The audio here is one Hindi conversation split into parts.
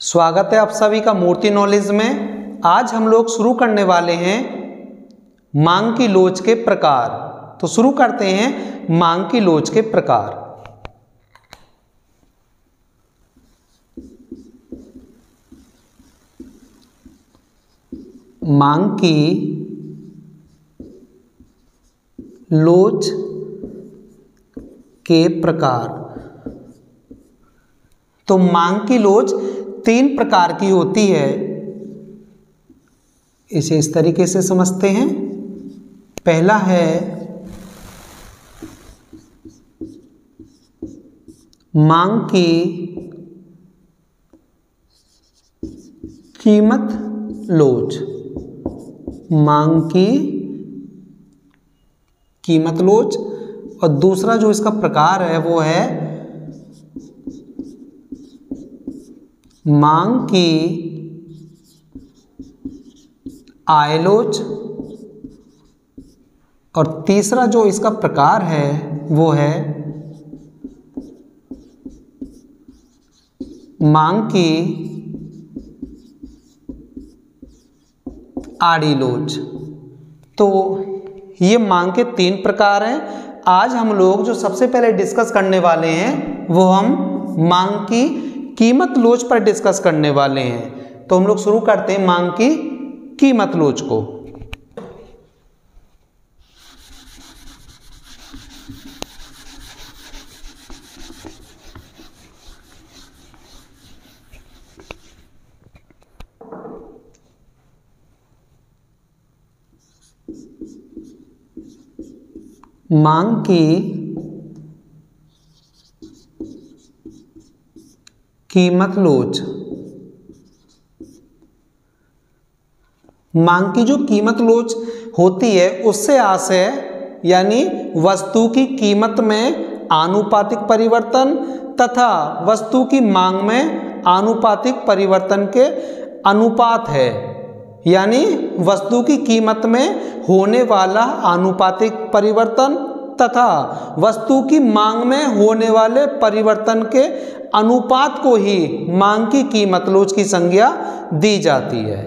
स्वागत है आप सभी का मूर्ति नॉलेज में। आज हम लोग शुरू करने वाले हैं मांग की लोच के प्रकार। तो शुरू करते हैं मांग की लोच के प्रकार। मांग की लोच के प्रकार। तो मांग की लोच 3 प्रकार की होती है। इसे इस तरीके से समझते हैं। पहला है मांग की कीमत लोच। मांग की कीमत लोच। और दूसरा जो इसका प्रकार है वो है मांग की आय लोच। और तीसरा जो इसका प्रकार है वो है मांग की आड़ी लोच। तो ये मांग के 3 प्रकार हैं। आज हम लोग जो सबसे पहले डिस्कस करने वाले हैं वो हम मांग की कीमत लोच पर डिस्कस करने वाले हैं। तो हम लोग शुरू करते हैं मांग की कीमत लोच को। मांग की कीमत लोच। मांग की जो कीमत लोच होती है उससे आशय यानी वस्तु की कीमत में आनुपातिक परिवर्तन तथा वस्तु की मांग में आनुपातिक परिवर्तन के अनुपात है। यानी वस्तु की कीमत में होने वाला आनुपातिक परिवर्तन तथा वस्तु की मांग में होने वाले परिवर्तन के अनुपात को ही मांग की कीमत लोच की संज्ञा दी जाती है।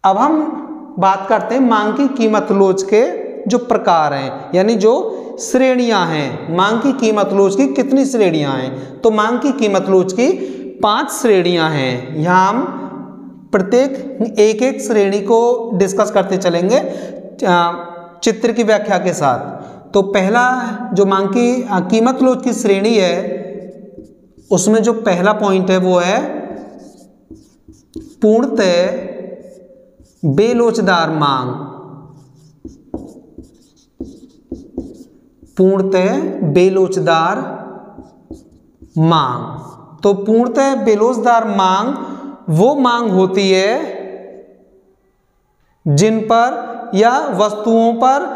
अब हम बात करते हैं मांग की कीमत लोच के जो प्रकार हैं यानी जो श्रेणियां हैं। मांग की कीमत लोच की कितनी श्रेणियां हैं? तो मांग की कीमत लोच की 5 श्रेणियां हैं। यहाँ हम प्रत्येक एक श्रेणी को डिस्कस करते चलेंगे चित्र की व्याख्या के साथ। तो पहला जो मांग की कीमत लोच की श्रेणी है उसमें जो पहला पॉइंट है वो है पूर्णतः बेलोचदार मांग। पूर्णतः बेलोचदार मांग। तो पूर्णतः बेलोचदार मांग वो मांग होती है जिन पर या वस्तुओं पर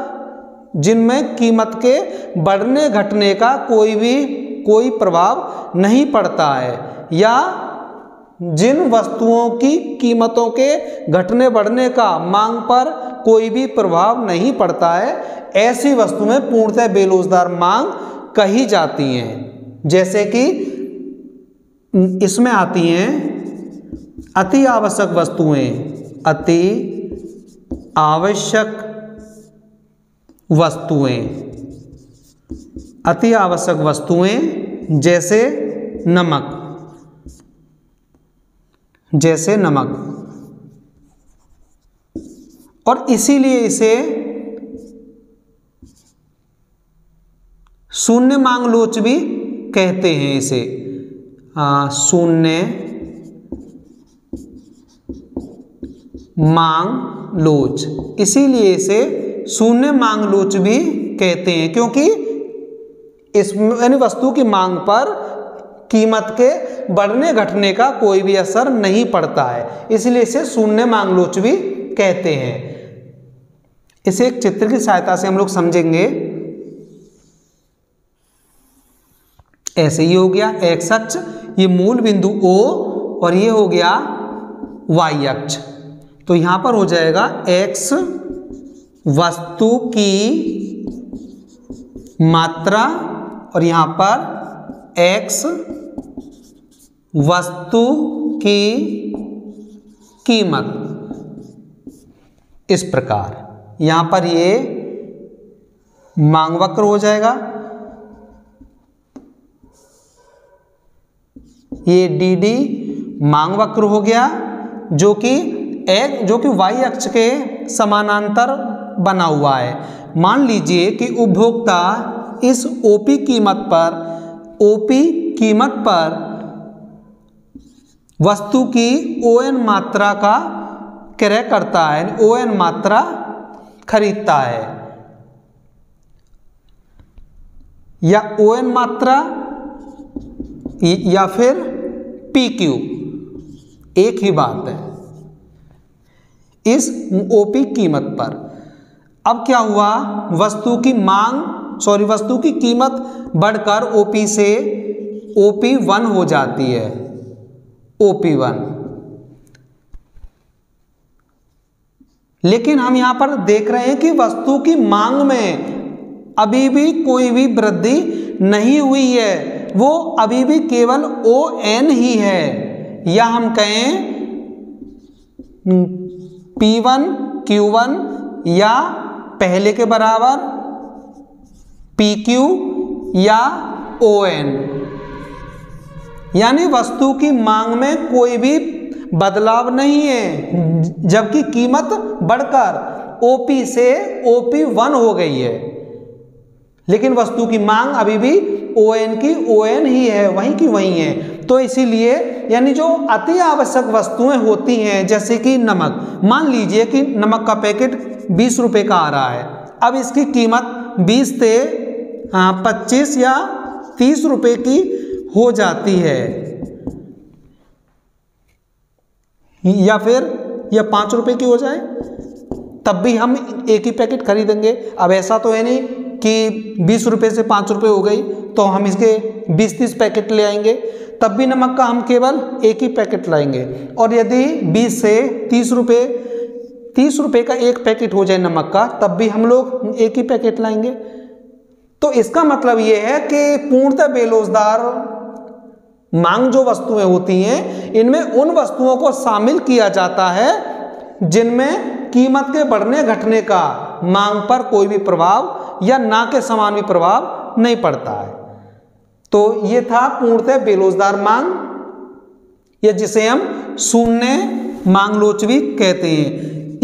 जिनमें कीमत के बढ़ने घटने का कोई प्रभाव नहीं पड़ता है या जिन वस्तुओं की कीमतों के घटने बढ़ने का मांग पर कोई भी प्रभाव नहीं पड़ता है, ऐसी वस्तुएं पूर्णतः बेलोचदार मांग कही जाती हैं। जैसे कि इसमें आती हैं अति आवश्यक वस्तुएं। अति आवश्यक वस्तुएं। अति आवश्यक वस्तुएं जैसे नमक। जैसे नमक। और इसीलिए इसे शून्य मांग लोच भी कहते हैं। इसे शून्य मांग लोच। इसीलिए इसे शून्य मांग लोच भी कहते हैं क्योंकि इसमें वस्तु की मांग पर कीमत के बढ़ने घटने का कोई भी असर नहीं पड़ता है, इसलिए इसे शून्य मांग लोच भी कहते हैं। इसे एक चित्र की सहायता से हम लोग समझेंगे। ऐसे ही हो गया एक्स अक्ष, ये मूल बिंदु O और ये हो गया Y अक्ष। तो यहां पर हो जाएगा x वस्तु की मात्रा और यहां पर x वस्तु की कीमत, इस प्रकार यहां पर ये मांग वक्र हो जाएगा। ये डी डी मांग वक्र हो गया, जो कि वाई अक्ष के समानांतर बना हुआ है। मान लीजिए कि उपभोक्ता इस ओपी कीमत पर वस्तु की ON मात्रा का क्रय करता है, ON मात्रा खरीदता है, या ON मात्रा या फिर PQ, एक ही बात है, इस OP कीमत पर। अब क्या हुआ, वस्तु की कीमत बढ़कर OP से OP1 हो जाती है, OP1। लेकिन हम यहां पर देख रहे हैं कि वस्तु की मांग में अभी भी कोई भी वृद्धि नहीं हुई है, वो अभी भी केवल ON ही है, या हम कहें P1 Q1 या पहले के बराबर PQ या ON, यानी वस्तु की मांग में कोई भी बदलाव नहीं है, जबकि कीमत बढ़कर OP से OP1 हो गई है, लेकिन वस्तु की मांग अभी भी ON की ON ही है, वहीं की वहीं है। तो इसीलिए यानी जो अति आवश्यक वस्तुएं होती हैं, जैसे कि नमक, मान लीजिए कि नमक का पैकेट 20 रुपए का आ रहा है, अब इसकी कीमत 20 से 25 या 30 रुपए की हो जाती है, या फिर यह 5 रुपए की हो जाए, तब भी हम एक ही पैकेट खरीदेंगे। अब ऐसा तो है नहीं कि 20 रुपए से 5 रुपए हो गई तो हम इसके 20-30 पैकेट ले आएंगे, तब भी नमक का हम केवल एक ही पैकेट लाएंगे। और यदि 20 से 30 रुपए का एक पैकेट हो जाए नमक का, तब भी हम लोग एक ही पैकेट लाएंगे। तो इसका मतलब ये है कि पूर्णतः बेरोजगार मांग जो वस्तुएं होती हैं, इनमें उन वस्तुओं को शामिल किया जाता है जिनमें कीमत के बढ़ने घटने का मांग पर कोई भी प्रभाव या ना के समान भी प्रभाव नहीं पड़ता है। तो ये था पूर्णतः बेरोजगार मांग, या जिसे हम शून्य मांग लोच भी कहते हैं,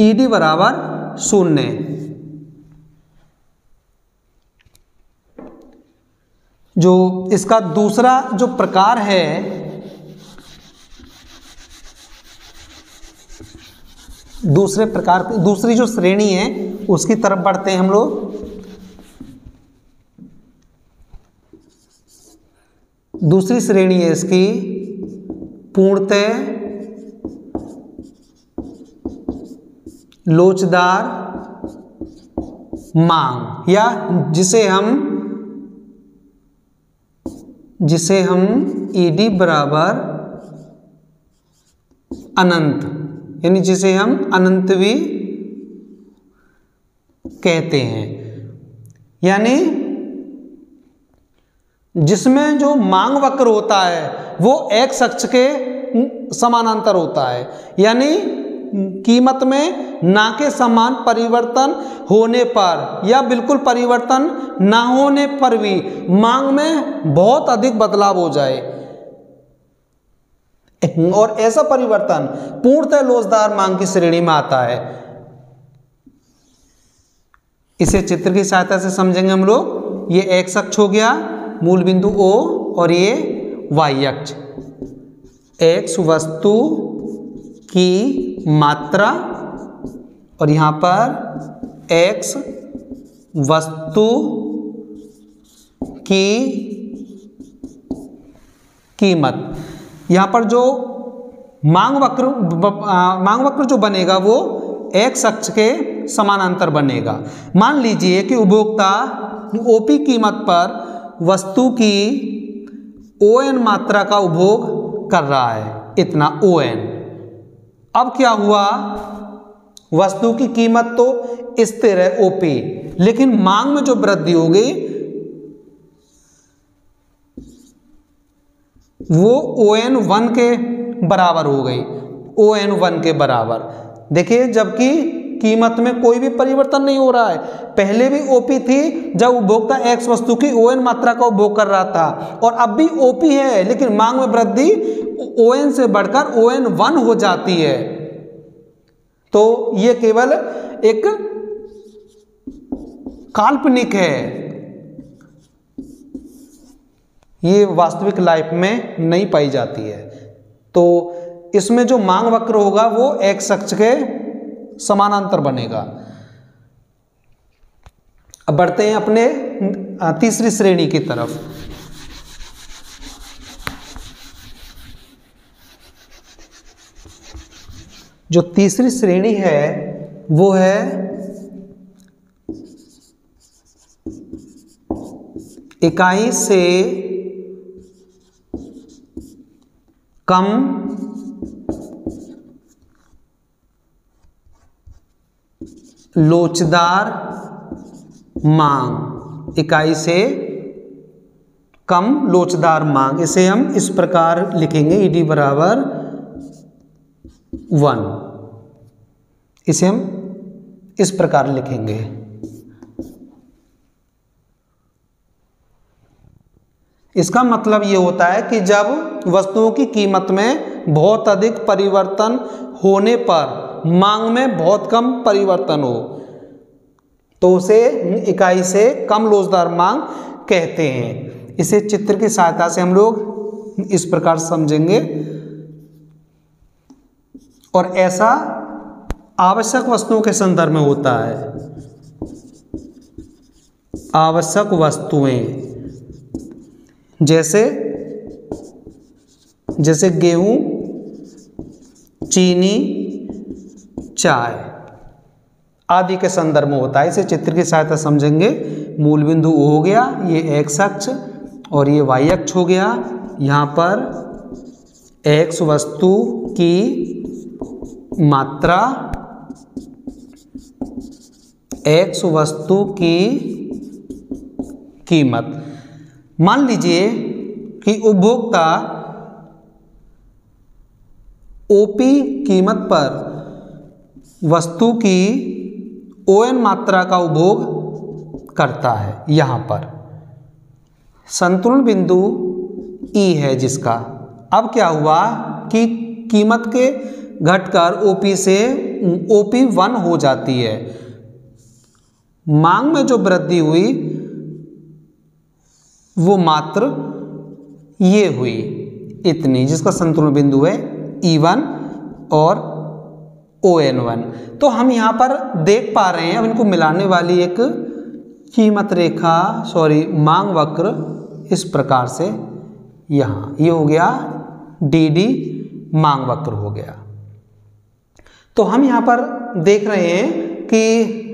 ED बराबर शून्य। जो इसका दूसरा जो प्रकार है, दूसरी जो श्रेणी है उसकी तरफ बढ़ते हैं हम लोग। दूसरी श्रेणी है इसकी पूर्णतः लोचदार मांग, या जिसे हम ED बराबर अनंत, यानी जिसे हम अनंत भी कहते हैं, यानी जिसमें जो मांग वक्र होता है वो x अक्ष के समानांतर होता है, यानी कीमत में ना के समान परिवर्तन होने पर या बिल्कुल परिवर्तन ना होने पर भी मांग में बहुत अधिक बदलाव हो जाए, और ऐसा परिवर्तन पूर्णतः लोचदार मांग की श्रेणी में आता है। इसे चित्र की सहायता से समझेंगे हम लोग। ये x अक्ष हो गया, मूल बिंदु O, और ये y अक्ष। x वस्तु की मात्रा, और यहाँ पर x वस्तु की कीमत। यहाँ पर जो मांग वक्र जो बनेगा वो x अक्ष के समानांतर बनेगा। मान लीजिए कि उपभोक्ता OP कीमत पर वस्तु की ON मात्रा का उपभोग कर रहा है, इतना ON। अब क्या हुआ, वस्तु की कीमत तो स्थिर है OP, लेकिन मांग में जो वृद्धि हो गई वो ON1 के बराबर हो गई, ON1 के बराबर। देखिए, जबकि कीमत में कोई भी परिवर्तन नहीं हो रहा है। पहले भी OP थी जब उपभोक्ता X वस्तु की ON मात्रा का उपभोग कर रहा था, और अब भी OP है, लेकिन मांग में वृद्धि ON से बढ़कर ON1 हो जाती है। तो ये केवल एक काल्पनिक है, ये वास्तविक लाइफ में नहीं पाई जाती है। तो इसमें जो मांग वक्र होगा वो X अक्ष के समानांतर बनेगा। अब बढ़ते हैं अपने तीसरी श्रेणी की तरफ। जो तीसरी श्रेणी है वो है इकाई से कम लोचदार मांग, इकाई से कम लोचदार मांग। इसे हम इस प्रकार लिखेंगे, ED बराबर 1। इसे हम इस प्रकार लिखेंगे। इसका मतलब ये होता है कि जब वस्तुओं की कीमत में बहुत अधिक परिवर्तन होने पर मांग में बहुत कम परिवर्तन हो, तो उसे इकाई से कम लोचदार मांग कहते हैं। इसे चित्र की सहायता से हम लोग इस प्रकार समझेंगे। और ऐसा आवश्यक वस्तुओं के संदर्भ में होता है। आवश्यक वस्तुएं जैसे गेहूं, चीनी, चाय आदि के संदर्भ में होता है। इसे चित्र की सहायता समझेंगे। मूल बिंदु O हो गया, ये X अक्ष, और ये Y अक्ष हो गया। यहाँ पर X वस्तु की मात्रा, X वस्तु की कीमत। मान लीजिए कि उपभोक्ता OP कीमत पर वस्तु की ON मात्रा का उपभोग करता है। यहाँ पर संतुलन बिंदु E है जिसका। अब क्या हुआ कि कीमत के घटकर OP से OP1 हो जाती है। मांग में जो वृद्धि हुई वो मात्र ये हुई, इतनी, जिसका संतुलन बिंदु है E1 और ON1। तो हम यहाँ पर देख पा रहे हैं, अब इनको मिलाने वाली एक कीमत रेखा, मांग वक्र इस प्रकार से, यहाँ ये हो गया DD मांग वक्र हो गया। तो हम यहाँ पर देख रहे हैं कि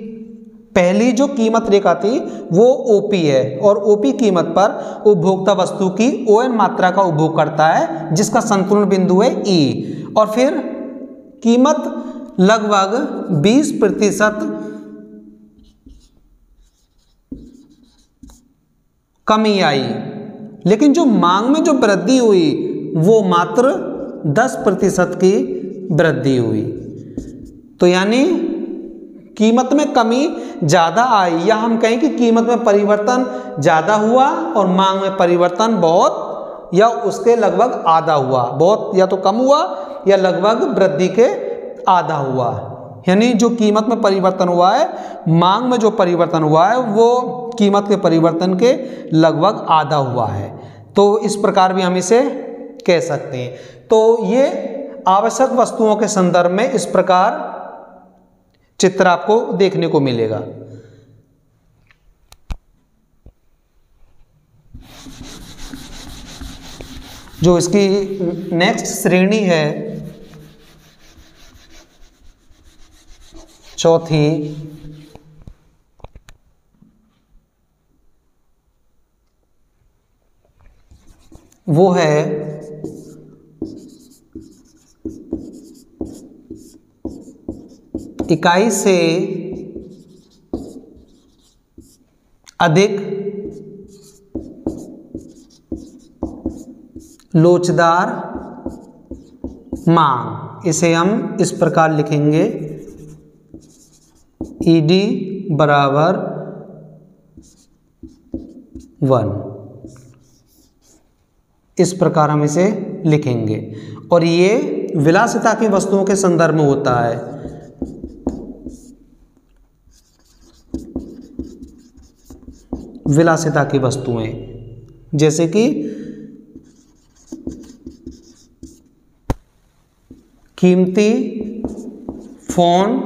पहली जो कीमत रेखा थी वो OP है, और OP कीमत पर उपभोक्ता वस्तु की ON मात्रा का उपभोग करता है, जिसका संतुलन बिंदु है E। और फिर कीमत लगभग 20% कमी आई, लेकिन जो मांग में जो वृद्धि हुई वो मात्र 10% की वृद्धि हुई। तो यानी कीमत में कमी ज़्यादा आई, या हम कहें कि कीमत में परिवर्तन ज़्यादा हुआ और मांग में परिवर्तन बहुत या उसके लगभग आधा हुआ। बहुत या तो कम हुआ या लगभग वृद्धि के आधा हुआ। यानी जो कीमत में परिवर्तन हुआ है, मांग में जो परिवर्तन हुआ है वो कीमत के परिवर्तन के लगभग आधा हुआ है। तो इस प्रकार भी हम इसे कह सकते हैं। तो ये आवश्यक वस्तुओं के संदर्भ में इस प्रकार चित्र आपको देखने को मिलेगा। जो इसकी नेक्स्ट श्रेणी है, चौथी, वो है इकाई से अधिक लोचदार मांग, इसे हम इस प्रकार लिखेंगे ED बराबर 1, इस प्रकार हम इसे लिखेंगे। और ये विलासिता की वस्तुओं के संदर्भ में होता है। विलासिता की वस्तुएं जैसे कि कीमती फोन,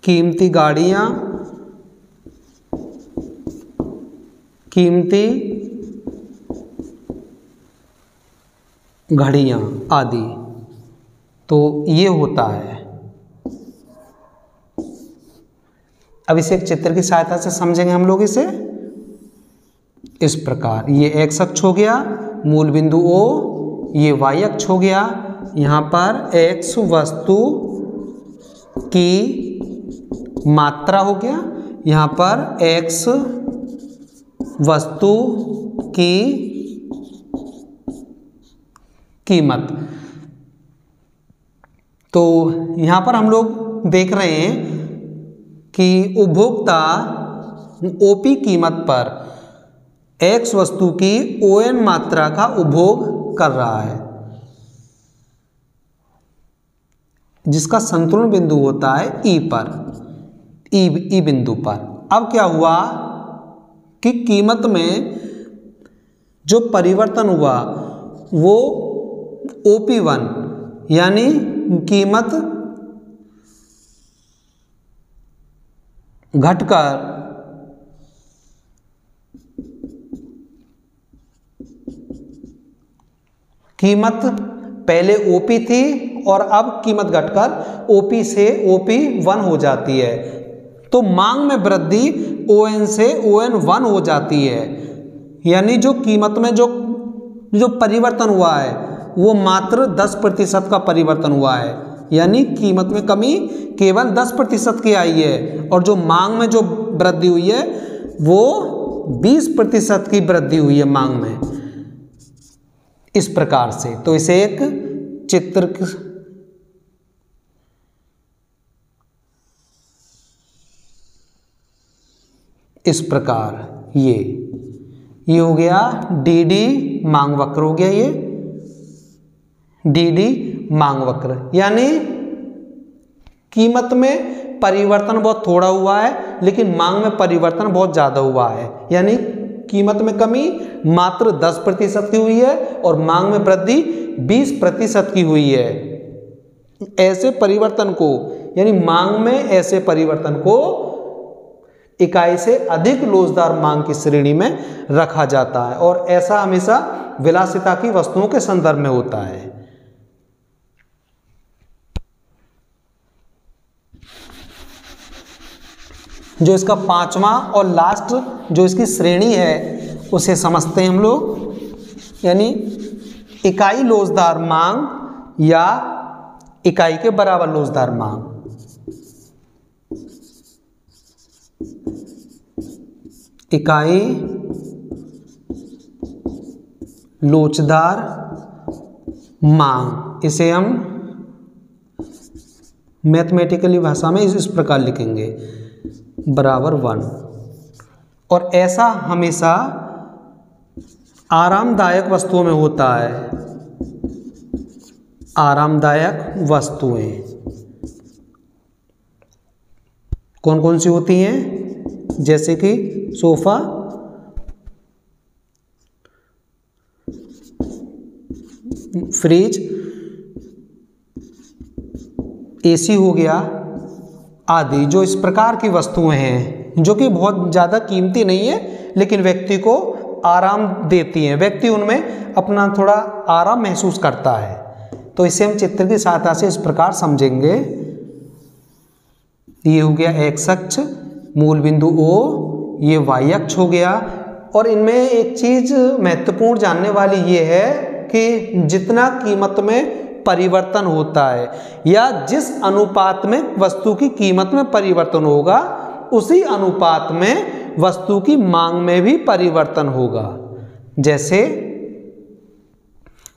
कीमती गाड़ियां, कीमती घड़ियां आदि, तो ये होता है। अब इसे एक चित्र की सहायता से समझेंगे हम लोग इसे इस प्रकार। ये x अक्ष हो गया, मूल बिंदु O, ये y अक्ष हो गया। यहाँ पर x वस्तु की मात्रा हो गया, यहाँ पर x वस्तु की कीमत। तो यहाँ पर हम लोग देख रहे हैं कि उपभोक्ता OP कीमत पर X वस्तु की ON मात्रा का उपभोग कर रहा है, जिसका संतुलन बिंदु होता है E पर, E बिंदु पर। अब क्या हुआ कि कीमत में जो परिवर्तन हुआ वो OP1 यानी कीमत घटकर कीमत पहले OP थी और अब कीमत घटकर OP से OP1 हो जाती है। तो मांग में वृद्धि ON से ON1 हो जाती है, यानी जो कीमत में जो परिवर्तन हुआ है वो मात्र 10% का परिवर्तन हुआ है, यानी कीमत में कमी केवल 10% की आई है, और जो मांग में जो वृद्धि हुई है वो 20% की वृद्धि हुई है मांग में, इस प्रकार से। तो इसे एक चित्र इस प्रकार ये हो गया DD मांग वक्र हो गया, ये DD मांग वक्र, यानी कीमत में परिवर्तन बहुत थोड़ा हुआ है लेकिन मांग में परिवर्तन बहुत ज़्यादा हुआ है, यानी कीमत में कमी मात्र 10% की हुई है और मांग में वृद्धि 20% की हुई है। ऐसे परिवर्तन को, यानी मांग में ऐसे परिवर्तन को इकाई से अधिक लोचदार मांग की श्रेणी में रखा जाता है, और ऐसा हमेशा विलासिता की वस्तुओं के संदर्भ में होता है। जो इसका पांचवा और लास्ट जो इसकी श्रेणी है उसे समझते हैं हम लोग, यानी इकाई लोचदार मांग या इकाई के बराबर लोचदार मांग। इकाई लोचदार मांग, इसे हम मैथमेटिकली भाषा में इस प्रकार लिखेंगे बराबर 1, और ऐसा हमेशा आरामदायक वस्तुओं में होता है। आरामदायक वस्तुएं कौन कौन सी होती हैं? जैसे कि सोफा, फ्रिज, AC हो गया आदि, जो इस प्रकार की वस्तुएं हैं जो कि बहुत ज़्यादा कीमती नहीं है लेकिन व्यक्ति को आराम देती हैं, व्यक्ति उनमें अपना थोड़ा आराम महसूस करता है। तो इसे हम चित्र की सहायता से इस प्रकार समझेंगे। ये हो गया X अक्ष, मूल बिंदु O, ये Y अक्ष हो गया। और इनमें एक चीज़ महत्वपूर्ण जानने वाली ये है कि जितना कीमत में परिवर्तन होता है या जिस अनुपात में वस्तु की कीमत में परिवर्तन होगा उसी अनुपात में वस्तु की मांग में भी परिवर्तन होगा। जैसे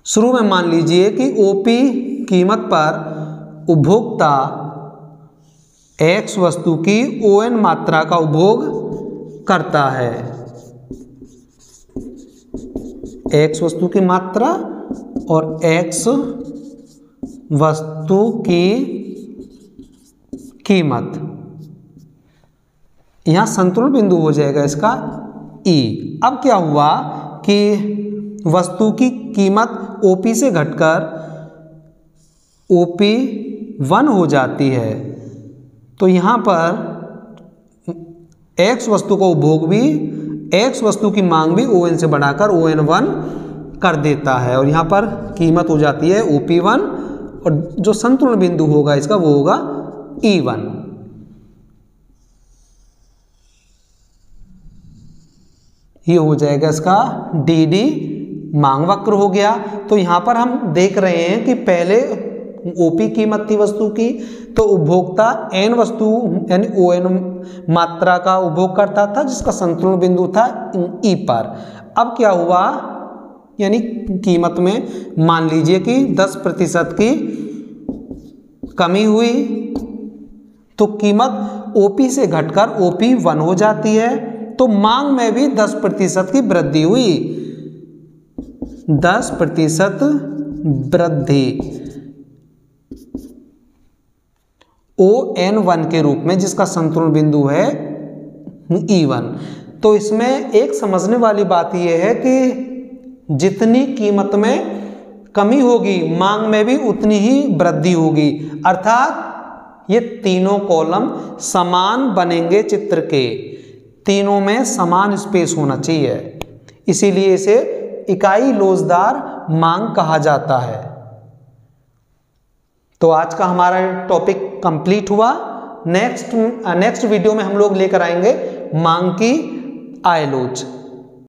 शुरू में मान लीजिए कि ओपी कीमत पर उपभोक्ता एक्स वस्तु की ओएन मात्रा का उपभोग करता है। एक्स वस्तु की मात्रा और एक्स वस्तु की कीमत, यहां संतुलन बिंदु हो जाएगा इसका ई। अब क्या हुआ कि वस्तु की कीमत ओपी से घटकर ओपी 1 हो जाती है, तो यहाँ पर एक्स वस्तु का उपभोग भी, एक्स वस्तु की मांग भी ON से बढ़ाकर ON1 कर देता है, और यहाँ पर कीमत हो जाती है OP1, और जो संतुलन बिंदु होगा इसका वो होगा E1। ये हो जाएगा इसका DD मांग वक्र हो गया। तो यहाँ पर हम देख रहे हैं कि पहले ओपी कीमत थी वस्तु की, तो उपभोक्ता एन वस्तु यानी ON मात्रा का उपभोग करता था, जिसका संतुलन बिंदु था ई पर। अब क्या हुआ, यानी कीमत में मान लीजिए कि 10% की कमी हुई, तो कीमत ओपी से घटकर OP1 हो जाती है, तो मांग में भी 10% की वृद्धि हुई, 10% वृद्धि ON1 के रूप में, जिसका संतुलन बिंदु है E1। तो इसमें एक समझने वाली बात यह है कि जितनी कीमत में कमी होगी मांग में भी उतनी ही वृद्धि होगी, अर्थात ये तीनों कॉलम समान बनेंगे चित्र के, तीनों में समान स्पेस होना चाहिए, इसीलिए इसे इकाई लोचदार मांग कहा जाता है। तो आज का हमारा टॉपिक कंप्लीट हुआ। नेक्स्ट वीडियो में हम लोग लेकर आएंगे मांग की आय लोच।